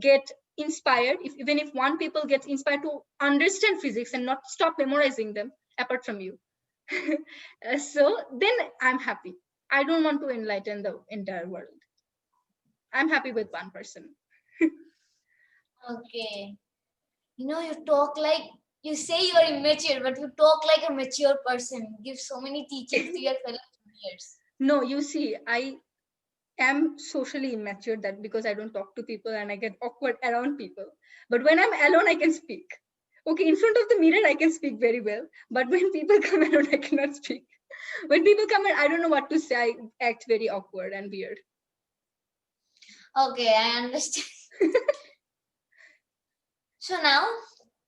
get inspired, even if one people gets inspired to understand physics and not stop memorizing them, apart from you, so then I'm happy. I don't want to enlighten the entire world. I'm happy with one person. Okay. You talk like, you say you are immature, but you talk like a mature person. You give so many teachings to your fellow juniors. No, you see, I am socially immature, that because I don't talk to people and I get awkward around people. But when I'm alone, I can speak. Okay, in front of the mirror, I can speak very well. But when people come around, I cannot speak. When people come in, I don't know what to say. I act very awkward and weird. Okay, I understand. So now,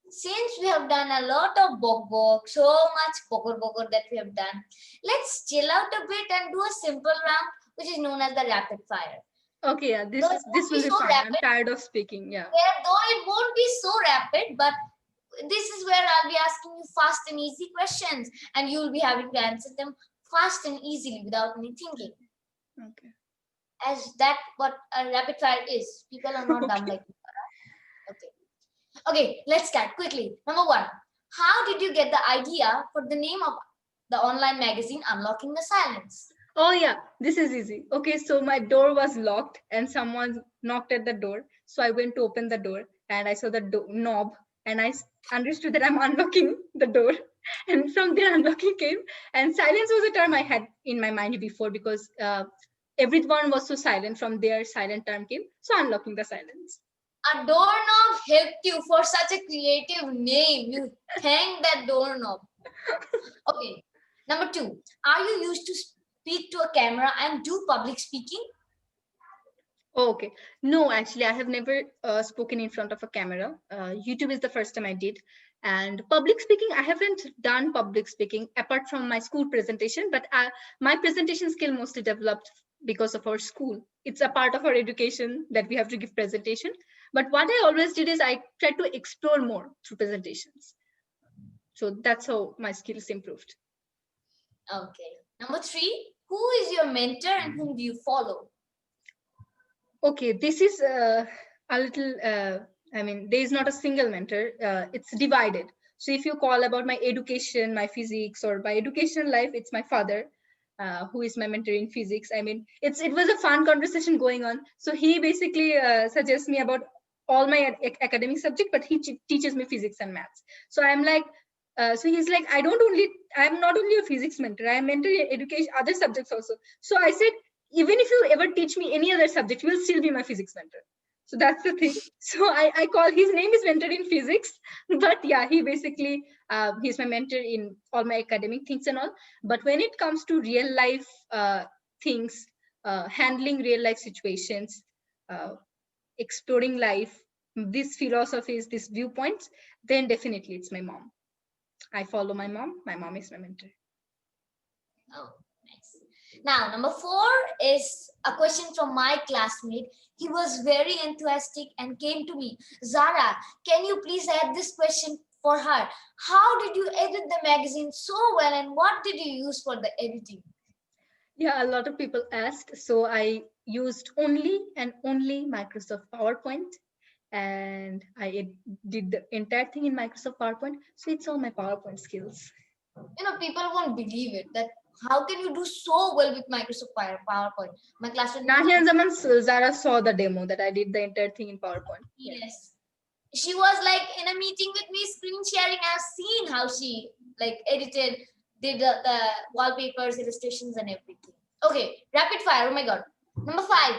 since we have done a lot of bok, so much bokor that we have done, let's chill out a bit and do a simple round, which is known as the rapid fire. Okay, yeah, Though it this won't be will be so fun. I'm rapid, tired of speaking. Yeah. though it won't be so rapid, but this is where I'll be asking you fast and easy questions, and you'll be having to answer them fast and easily without any thinking. Okay. As that what a rapid fire is. People are not dumb Okay. like you. Okay. Okay, let's start quickly. Number one, how did you get the idea for the name of the online magazine Unlocking the Silence? Oh yeah, this is easy. Okay, so my door was locked and someone knocked at the door. So I went to open the door and I saw the knob, and understood that I'm unlocking the door. And from there, unlocking came. And silence was a term I had in my mind before, because everyone was so silent. From there, silent term came. So unlocking the silence. A doorknob helped you for such a creative name. You hang that doorknob. Okay. Number two, are you used to speak to a camera and do public speaking? Oh, okay. No, actually, I have never spoken in front of a camera. YouTube is the first time I did. And public speaking, I haven't done public speaking apart from my school presentation, but my presentation skill mostly developed because of our school. It's a part of our education that we have to give presentation. But what I always did is I tried to explore more through presentations. So that's how my skills improved. Okay. Number three, who is your mentor and whom do you follow? Okay, this is a little, I mean, there is not a single mentor, it's divided. So if you call about my education, my physics, or my educational life, it's my father, who is my mentor in physics. I mean, it was a fun conversation going on. So he basically suggests me about all my academic subject, but he teaches me physics and maths. So I'm like, so he's like, I'm not only a physics mentor, I'm mentor in education, other subjects also. So I said, even if you ever teach me any other subject, you will still be my physics mentor. So that's the thing. So I call, his name is mentor in physics, but yeah, he basically, he's my mentor in all my academic things and all. But when it comes to real life things, handling real life situations, uh, exploring life, these philosophies, these viewpoints, then definitely it's my mom. I follow my mom. My mom is my mentor. Oh, nice. Now, number four is a question from my classmate. He was very enthusiastic and came to me. Zara, can you please add this question for her? How did you edit the magazine so well and what did you use for the editing? Yeah, a lot of people asked. So I used only and only Microsoft PowerPoint, and I did the entire thing in Microsoft PowerPoint. So it's all my PowerPoint skills. People won't believe it that how can you do so well with Microsoft PowerPoint? My classmate Nahiyan Zaman, Zaara saw the demo that I did the entire thing in PowerPoint. yes. She was like in a meeting with me, screen sharing. I've seen how she like edited, did the wallpapers, illustrations, and everything. Okay, rapid fire. Oh my god. Number five.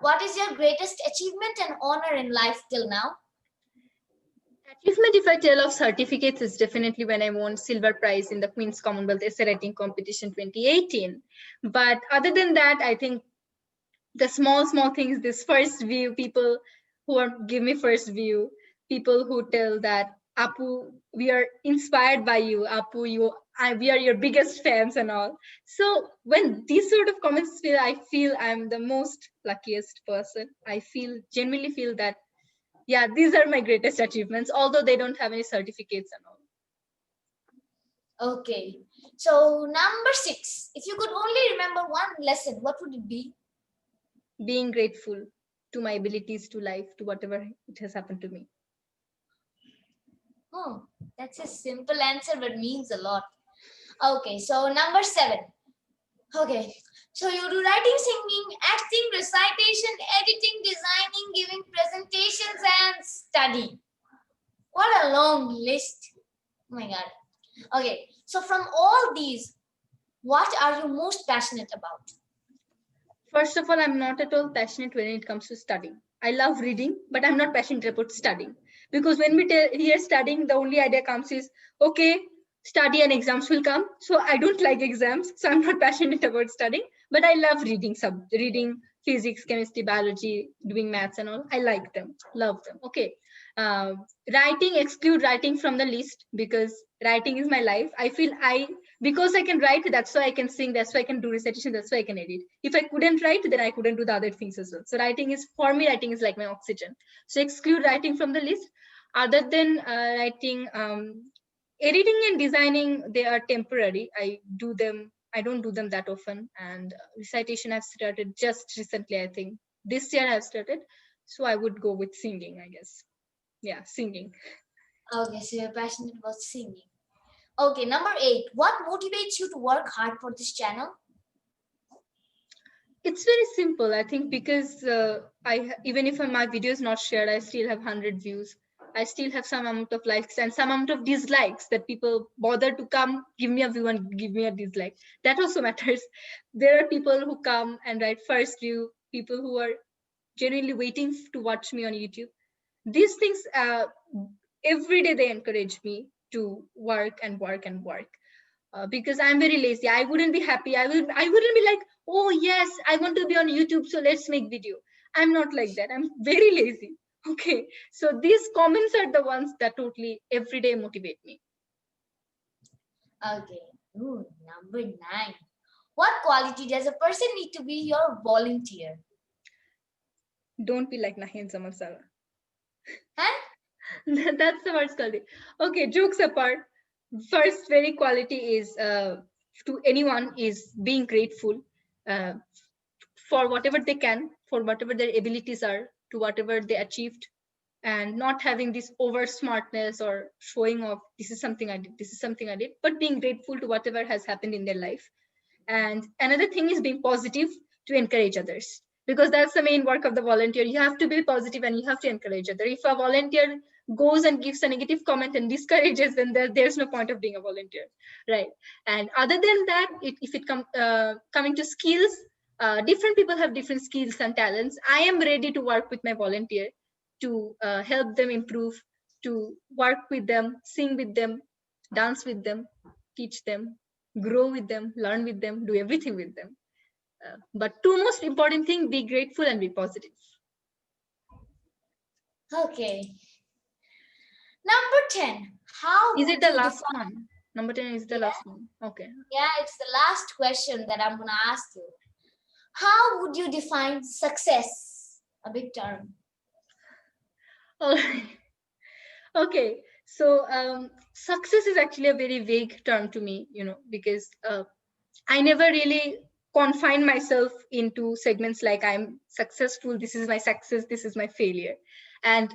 What is your greatest achievement and honor in life till now? Achievement, if I tell of certificates, is definitely when I won silver prize in the Queen's Commonwealth Essay Writing Competition 2018. But other than that, I think the small things, this first view, people who are give me first view, people who tell that Apu, we are inspired by you, Apu, we are your biggest fans and all. So when these sort of comments feel, I feel I'm the most luckiest person. I genuinely feel that, yeah, these are my greatest achievements, although they don't have any certificates and all. Okay. So number 6, if you could only remember one lesson, what would it be? Being grateful to my abilities, to life, to whatever it has happened to me. Oh, that's a simple answer but means a lot. Okay, so number 7. Okay, so you do writing, singing, acting, recitation, editing, designing, giving presentations, and study. What a long list. Oh my god. Okay, so from all these, what are you most passionate about? First of all, I'm not at all passionate when it comes to studying. I love reading, but I'm not passionate about studying. Because when we hear studying, the only idea comes is, okay, study and exams will come. So I don't like exams, so I'm not passionate about studying. But I love reading physics, chemistry, biology, doing maths and all. I like them, love them. Okay. Uh, Writing, exclude writing from the list because writing is my life. I feel because I can write, that's why I can sing, that's why I can do recitation, that's why I can edit. If I couldn't write, then I couldn't do the other things as well. So for me, writing is like my oxygen. So exclude writing from the list. Other than writing, editing and designing, they are temporary. I don't do them that often. And recitation I've started just recently, I think. This year I've started. So I would go with singing, I guess. Yeah, singing. Okay, so you're passionate about singing. Okay, number 8. What motivates you to work hard for this channel? It's very simple, I think, because even if my video is not shared, I still have 100 views. I still have some amount of likes and some amount of dislikes that people bother to come, give me a view and give me a dislike. That also matters. There are people who come and write first view, people who are genuinely waiting to watch me on YouTube. These things, every day they encourage me to work and work and work. Because I'm very lazy. I wouldn't be happy. I wouldn't be like, oh yes, I want to be on YouTube, so let's make video. I'm not like that. I'm very lazy. Okay. So these comments are the ones that totally every day motivate me. Okay. Ooh, number 9. What quality does a person need to be your volunteer? Don't be like Nahiyan, Zaman, Zaara. Huh? That's the worst quality. Okay, jokes apart. First, very quality is to anyone is being grateful uh, for whatever they can, for whatever their abilities are, to whatever they achieved, and not having this over smartness or showing off, this is something I did, this is something I did, but being grateful to whatever has happened in their life. And another thing is being positive to encourage others, because that's the main work of the volunteer. You have to be positive and you have to encourage others. If a volunteer goes and gives a negative comment and discourages, then there's no point of being a volunteer, right? And other than that, if it coming to skills, different people have different skills and talents. I am ready to work with my volunteer to help them improve, to work with them, sing with them, dance with them, teach them, grow with them, learn with them, do everything with them. But two most important thing: be grateful and be positive. Okay. Number 10. How Is it would the you last define? one? Number 10 is the Yeah, last one. Okay. yeah, it's the last question that I'm gonna ask you. How would you define success? A big term. All right. Okay. So success is actually a very vague term to me, because I never really confine myself into segments like I'm successful, this is my success, this is my failure. And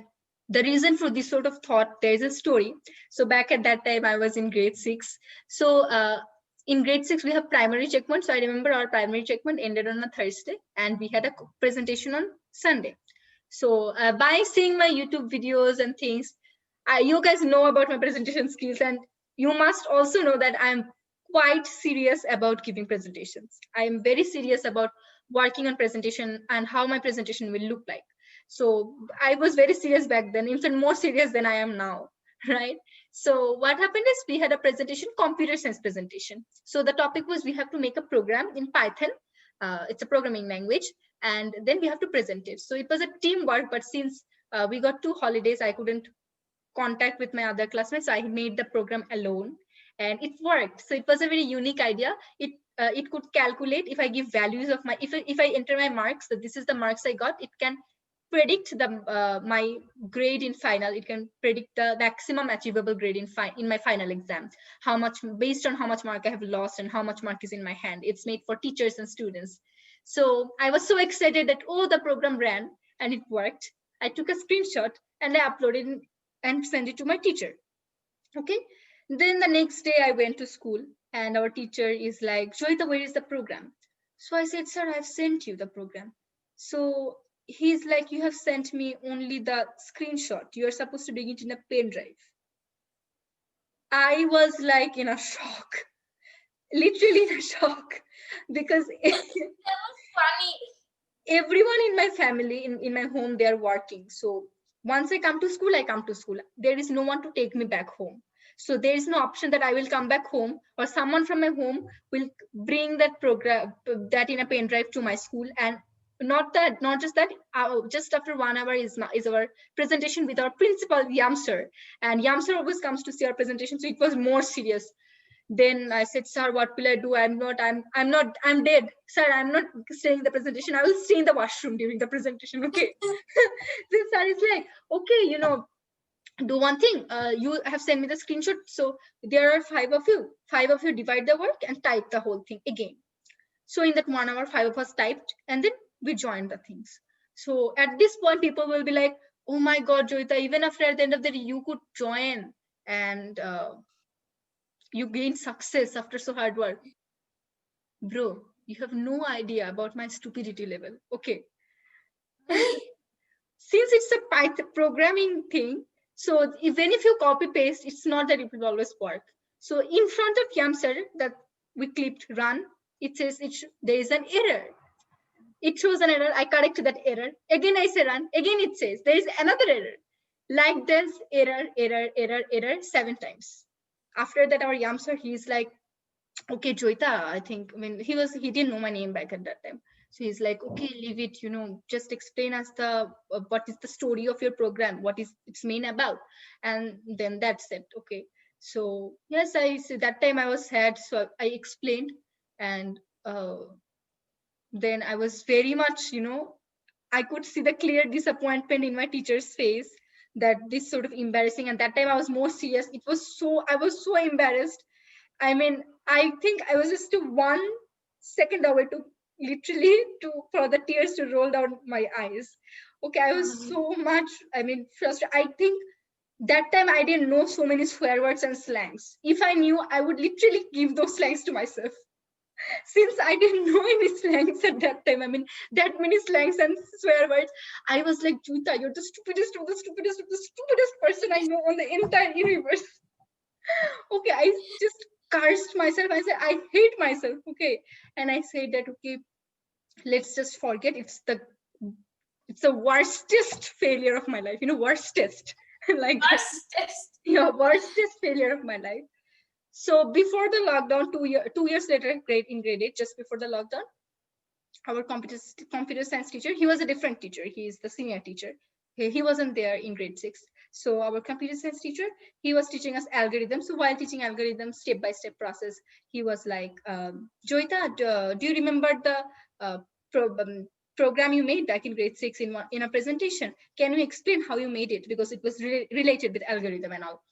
the reason for this sort of thought, there's a story. So back at that time, I was in grade 6. So in grade 6, we have primary checkpoint. So I remember our primary checkpoint ended on a Thursday and we had a presentation on Sunday. So by seeing my YouTube videos and things, you guys know about my presentation skills, and you must also know that I'm quite serious about giving presentations. I'm very serious about working on presentation and how my presentation will look like. So I was very serious back then, in fact more serious than I am now. Right. So what happened is we had a presentation, computer science presentation. So the topic was we have to make a program in Python. It's a programming language, and then we have to present it. So it was a teamwork, but since we got 2 holidays, I couldn't contact with my other classmates. So I made the program alone, and it worked. So it was a very unique idea. It could calculate if I give values of my, if I enter my marks, that this is the marks I got, it can predict the my grade in final. It can predict the maximum achievable grade in my final exam, how much, based on how much mark I have lost and how much mark is in my hand. It's made for teachers and students. So I was so excited that, oh, the program ran and it worked. I took a screenshot and I uploaded and sent it to my teacher. Okay. Then the next day I went to school and our teacher is like, Joyeta, where is the program? So I said, sir, I've sent you the program. So he's like, you have sent me only the screenshot. You're supposed to bring it in a pen drive. I was like in a shock, literally in a shock, because That was funny. everyone in my family, in my home, they are working. So once I come to school, I come to school. There is no one to take me back home. So there is no option that I will come back home or someone from my home will bring that program, that in a pen drive to my school. And not just that, just after 1 hour is our presentation with our principal, Yam sir. And Yam sir always comes to see our presentation. So it was more serious. Then I said, sir, what will I do? I'm dead. Sir, I'm not staying in the presentation. I will stay in the washroom during the presentation. Okay. Then sir is like, okay, do one thing. You have sent me the screenshot. So there are 5 of you. 5 of you divide the work and type the whole thing again. So in that 1 hour, 5 of us typed and then we joined the things. So at this point, people will be like, oh my God, Joyeta, even after at the end of the day, you could join and you gain success after so hard work. Bro, you have no idea about my stupidity level. Okay. Since it's a Python programming thing, so even if you copy paste, it's not that it will always work. So in front of Yamster that we clicked run, it says there is an error. It shows an error. I correct that error. Again, I say run. Again, it says there is another error. Like this, error 7 times. After that, our Yamster, he's like, okay, Joyeta, I think, he didn't know my name back at that time. So he's like, okay, leave it, just explain us what is the story of your program, what is its main about. And then that's it. Okay. So yes, that time I was sad. So I explained, and then I was very much, I could see the clear disappointment in my teacher's face, that this sort of embarrassing. And that time I was more serious. I was so embarrassed. I think I was just 1 second away to literally for the tears to roll down my eyes. Okay, I was so much, frustrated. I think that time I didn't know so many swear words and slangs. If I knew, I would literally give those slangs to myself. Since I didn't know any slangs at that time, that many slangs and swear words, I was like, Juta, you're the stupidest person I know on the entire universe. Okay, I just cursed myself. I said, I hate myself. Okay. And I said that, okay, let's just forget. It's the worstest failure of my life, worstest. Like Worstest. yeah, worstest failure of my life. So before the lockdown, 2 years later, in grade 8, just before the lockdown, our computer science teacher, he was a different teacher. He is the senior teacher. He wasn't there in grade 6. So our computer science teacher, he was teaching us algorithms. So while teaching algorithms, step-by-step process, he was like, Joyeta, do you remember the program you made back in grade 6 in a presentation? Can you explain how you made it? Because it was related with algorithm and all.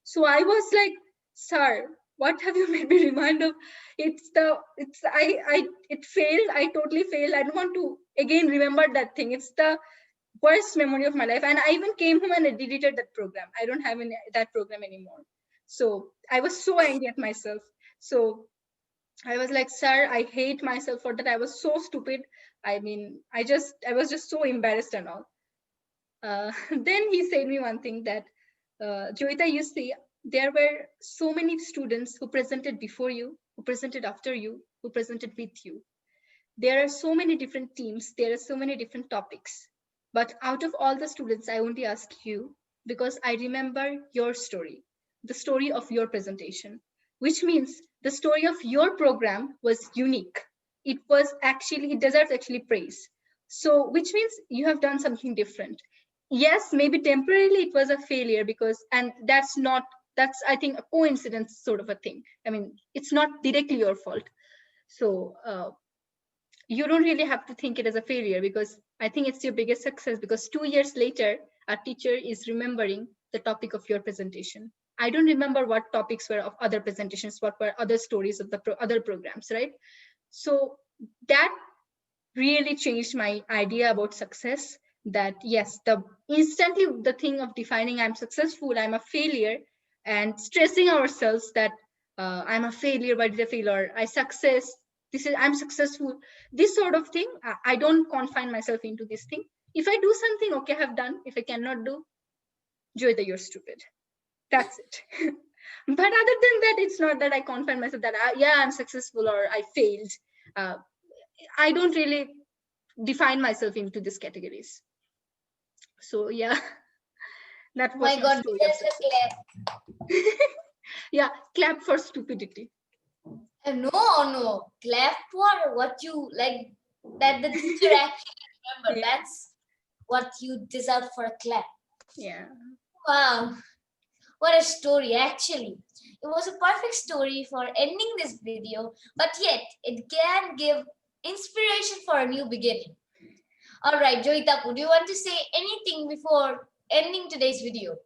So I was like, sir, what have you made me remind of? It failed. I totally failed. I don't want to again remember that thing. It's the worst memory of my life. And I even came home and I deleted that program. I don't have that program anymore. So I was so angry at myself. So I was like, sir, I hate myself for that. I was so stupid. I was just so embarrassed and all. Then he said me one thing that, Joyita, you see, there were so many students who presented before you, who presented after you, who presented with you. there are so many different teams, there are so many different topics. But out of all the students, I only ask you because I remember your story, the story of your presentation, which means the story of your program was unique. It was actually, it deserves actually praise. So, which means you have done something different. Yes, maybe temporarily it was a failure because, and that's not, that's, I think, a coincidence sort of a thing. I mean, it's not directly your fault. So, you don't really have to think it as a failure because I think it's your biggest success because 2 years later, a teacher is remembering the topic of your presentation. I don't remember what topics were of other presentations, what were other stories of the other programs, right? So that really changed my idea about success. That yes, the instantly the thing of defining I'm successful, I'm a failure, and stressing ourselves that I'm a failure, why did I fail, or I success, this is I'm successful, this sort of thing. I don't confine myself into this thing. If I do something, okay, I have done. If I cannot do, Joyeta, you're stupid. That's it. But other than that, it's not that I confine myself that yeah, I'm successful or I failed. uh, I don't really define myself into these categories. So yeah, that Oh was my my God, story of there's a success. Yeah, clap for stupidity. No, no, clap for what you like, that the teacher actually remember. Yeah, That's what you deserve for a clap. yeah, Wow, what a story, actually. It was a perfect story for ending this video, but yet it can give inspiration for a new beginning. All right, Joyita, do you want to say anything before ending today's video?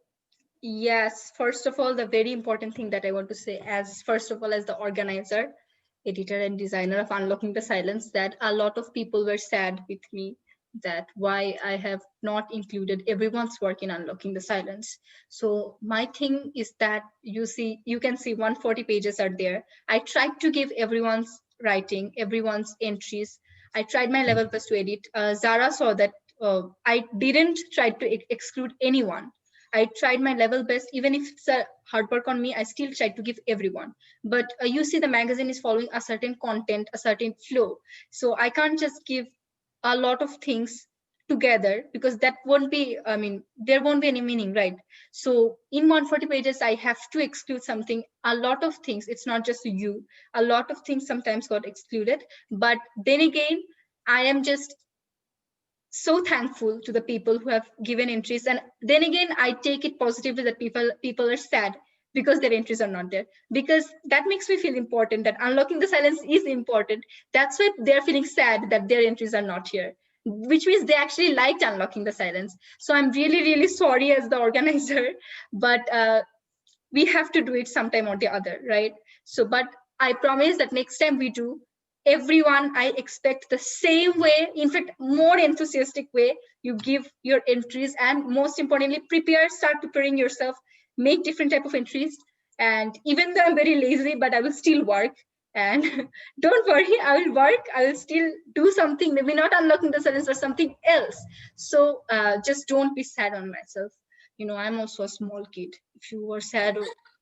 yes. First of all, the very important thing that I want to say, as first of all, as the organizer, editor, and designer of Unlocking the Silence, that a lot of people were sad with me that why I have not included everyone's work in Unlocking the Silence. So my thing is that you can see 140 pages are there. I tried to give everyone's writing, everyone's entries. I tried my level best to edit. Zara saw that I didn't try to exclude anyone. I tried my level best, even if it's a hard work on me, I still tried to give everyone. But you see, the magazine is following a certain content, a certain flow. So I can't just give a lot of things together because that won't be, I mean, there won't be any meaning, right? So in 140 pages, I have to exclude something, a lot of things. It's not just you, a lot of things sometimes got excluded. But then again, I am just so thankful to the people who have given entries, and then again I take it positively that people are sad because their entries are not there, because that makes me feel important, that Unlocking the Silence is important. That's why they're feeling sad that their entries are not here, which means they actually liked Unlocking the Silence. So I'm really really sorry as the organizer, but we have to do it sometime or the other, right? So but I promise that next time we do, everyone, I expect the same way, in fact more enthusiastic way, you give your entries, and most importantly start preparing yourself, make different type of entries. And even though I'm very lazy, but I will still work. And don't worry, I will work, I will still do something, maybe not Unlocking the Silence or something else. So just don't be sad on myself. I'm also a small kid. If you were sad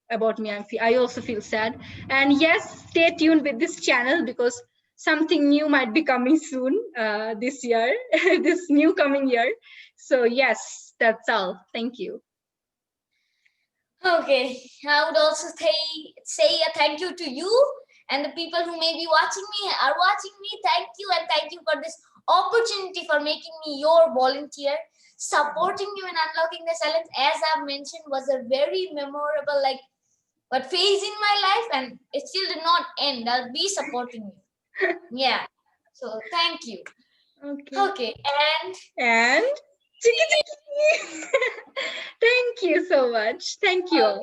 about me, I also feel sad. And yes, stay tuned with this channel because something new might be coming soon this year, this new coming year. So yes, that's all. Thank you. Okay, I would also say a thank you to you and the people who may be watching me, are watching me. Thank you, and thank you for this opportunity for making me your volunteer. Supporting you in Unlocking the Silence, as I've mentioned, was a very memorable but phase in my life, and it still did not end. I'll be supporting you. Yeah. So thank you. Okay. Okay, and And chiki chiki. Thank you so much. Thank you okay, all.